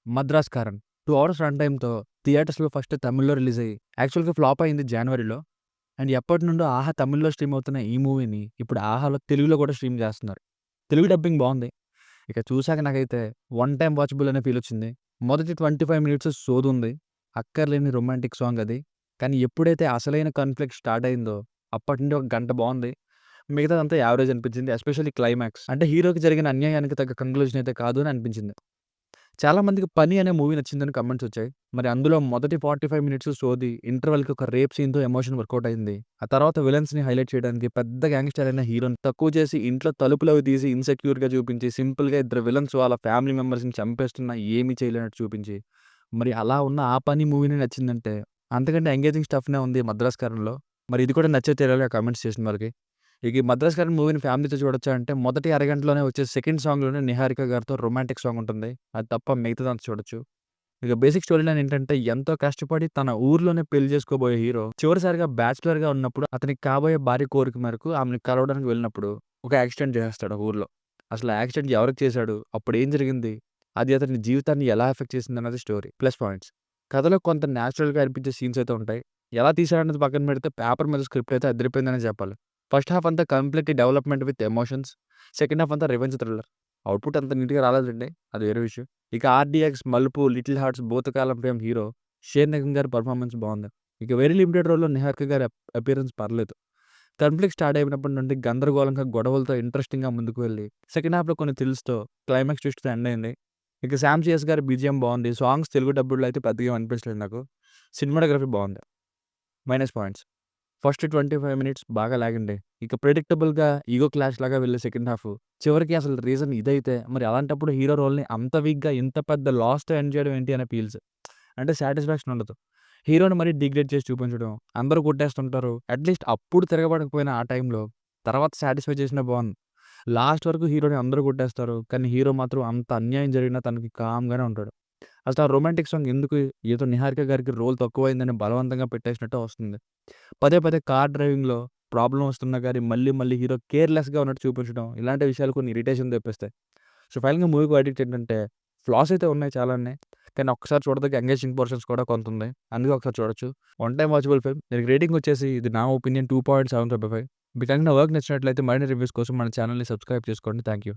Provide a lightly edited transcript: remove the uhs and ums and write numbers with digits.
'Madras కారన్' 2 hours run టైమ్‌తో థియేటర్స్‌లో first తమిళ్‌లో release అయ్యి, యాక్చువల్‌గా ఫ్లాప్ అయింది జనవరిలో. అండ్ ఎప్పటినుండో 'ఆహా' తమిళ్‌లో స్ట్రీమ్ అవుతున్న ఈ మూవీని ఇప్పుడు 'ఆహాలో' తెలుగులో కూడా స్ట్రీమ్ చేస్తున్నారు. తెలుగు డబ్బింగ్ బావుంది. ఇక చూసాక నాకైతే వన్ టైమ్ వాచబుల్ అనే ఫీలొచ్చింది. మొదటి 25 మినిట్స్ సోదుంది. అక్కర్లేని రొమాంటిక్ సాంగ్ అది. కానీ ఎప్పుడైతే అసలైన కాన్‌ఫ్లిక్ట్ స్టార్ట్ అయిందో, అప్పటి నుండి ఒక గంట బావుంది. మిగతాదంతా యావరేజ్ అనిపించింది. Especially climax. అంటే హీరోకి జరిగిన అన్యాయానికి తగ్గ కంక్లూజన్ అయితే కాదు అని అనిపించింది. చాలా మందికి 'పని' అనే మూవీ నచ్చిందని కామెంట్స్ వచ్చాయి. మరి అందులో మొదటి 45 మినిట్స్ సోది, ఇంటర్వల్‌కి ఒక రేప్ సీన్‌తో ఎమోషన్ వర్కౌట్ అయింది. ఆ తర్వాత విలన్స్‌ని హైలైట్ చేయడానికి పెద్ద గ్యాంగ్‌స్టర్ అయిన హీరోని తక్కువ చేసి ఇంట్లో తలుపులవి తీసి ఇన్‌సెక్యూర్‌గా చూపించి, సింపుల్‌గా ఇద్దరు విలన్స్ వాళ్ళ ఫ్యామిలీ మెంబర్స్‌ని చంపేస్తున్నా ఏమీ చేయలేనట్టు చూపించి, మరి అలా ఉన్న ఆ 'పని' మూవీనే నచ్చిందంటే అంతకంటే ఎంగేజింగ్ స్టఫ్‌నే ఉంది 'మద్రాస్ కారంలో'. మరి ఇది కూడా నచ్చితే తెలియాలిగా కామెంట్స్ చేసిన వాళ్ళకి. ఇక ఈ 'మద్రాస్ కారన్' మూవీని ఫ్యామిలీతో చూడొచ్చా అంటే మొదటి అరగంటలోనే వచ్చే సెకండ్ సాంగ్‌లోనే 'నిహారిక' గారితో రొమాంటిక్ సాంగ్ ఉంటుంది. అది తప్ప మిగతాదంతా చూడొచ్చు. ఇక బేసిక్ స్టోరీ లైన్ ఏంటంటే ఎంతో కష్టపడి తన ఊర్లోనే పెళ్లి చేసుకోబోయే హీరో చివరిసారిగా బ్యాచిలర్‌గా ఉన్నప్పుడు అతనికి కాబోయే భార్య కోరిక మేరకు ఆమెను కలవడానికి వెళ్ళినప్పుడు ఒక యాక్సిడెంట్ చేసేస్తాడు ఆ ఊర్లో. అసలు ఆ యాక్సిడెంట్ ఎవరికి చేశాడు? అప్పుడు ఏం జరిగింది? అది అతని జీవితాన్ని ఎలా ఎఫెక్ట్ చేసిందన్నది స్టోరీ. Plus points. కథలో కొంత న్యాచురల్‌గా అనిపించే సీన్స్ అయితే ఉంటాయి. ఎలా తీశాడన్నది పక్కన పెడితే పేపర్ మీద స్క్రిప్ట్ అయితే అదిరిపోయిందనే చెప్పాలి. ఫస్ట్ హాఫ్ అంతా completely development with emotions. Second half అంతా రివెంజ్ థ్రిల్లర్. అవుట్‌పుట్ అంత నీట్‌గా రాలేదండి. అది వేరే విషయం. ఇక 'RDX', 'Malupu', 'Little Hearts' Bhoothakalam fame hero 'Shane Nigam' గారి పెర్ఫార్మన్స్ బావుంది. ఇక వెరీ లిమిటెడ్ రోల్‌లో 'నిహారిక' గారి అపియరెన్స్ పర్లేదు. కాన్‌ఫ్లిక్ట్ స్టార్ట్ అయినప్పటి నుండి గందరగోళంగా గొడవలతో ఇంట్రెస్టింగ్‌గా ముందుకు వెళ్ళి, సెకండ్ హాఫ్‌లో కొన్ని థ్రిల్స్‌తో క్లైమాక్స్ ట్విస్ట్‌తో ఎండ్ అయింది. ఇక 'శ్యామ్ సీఎస్' గారి బీజీఎం బావుంది. సాంగ్స్ తెలుగు డబ్బుడ్లో అయితే పెద్దగా ఏం అనిపించలేదు నాకు. సినిమాటోగ్రఫీ బావుంది. Minus points. ఫస్ట్ 25 మినిట్స్ బాగా లాగండి. ఇక ప్రెడిక్టబుల్‌గా ఇగో క్లాష్ లాగా వెళ్ళే సెకండ్ హాఫ్. చివరికి అసలు రీజన్ ఇదైతే మరి అలాంటప్పుడు హీరో రోల్‌ని అంత వీక్‌గా ఇంత పెద్ద లాస్‌తో ఎండ్ చేయడం ఏంటి అనే ఫీల్స్. అంటే సాటిస్ఫాక్షన్ ఉండదు. హీరోని మరీ డిగ్రేడ్ చేసి చూపించడం, అందరూ కొట్టేస్తుంటారు. అట్‌లీస్ట్ అప్పుడు తిరగబడకపోయినా ఆ టైంలో తర్వాత సాటిస్ఫై చేసినా బావుండు. లాస్ట్ వరకు హీరోని అందరూ కొట్టేస్తారు. కానీ హీరో మాత్రం అంత అన్యాయం జరిగినా తనకి కామ్‌గానే ఉంటాడు. అసలు ఆ రొమాంటిక్ సాంగ్ ఎందుకు ఏదో 'నిహారిక' గారికి రోల్ తక్కువైందని బలవంతంగా పెట్టేసినట్టే వస్తుంది. పదే పదే కార్ డ్రైవింగ్‌లో ప్రాబ్లమ్ వస్తున్నా గాని మళ్ళీ మళ్ళీ హీరో కేర్‌లెస్‌గా ఉన్నట్టు చూపించడం, ఇలాంటి విషయాలు కొన్ని ఇరిటేషన్ తెప్పిస్తాయి. సో, ఫైనల్‌గా మూవీకి వర్డిక్ట్ ఏంటంటే ఫ్లాస్ అయితే ఉన్నాయి చాలానే. కానీ ఒక్కసారి చూడదగ్గ ఎంగేజింగ్ పోర్షన్స్ కూడా కొంతుంది. అందుకే ఒకసారి చూడొచ్చు. One time watchable film. దీనికి రేటింగ్ వచ్చేసి ఇది నా ఒపీనియన్ 2.75. మీకు కనుక నా వర్క్ నచ్చినట్లయితే మరిన్ని రివ్యూస్ కోసం మన ఛానెల్‌ని సబ్స్క్రైబ్ చేసుకోండి. Thank you.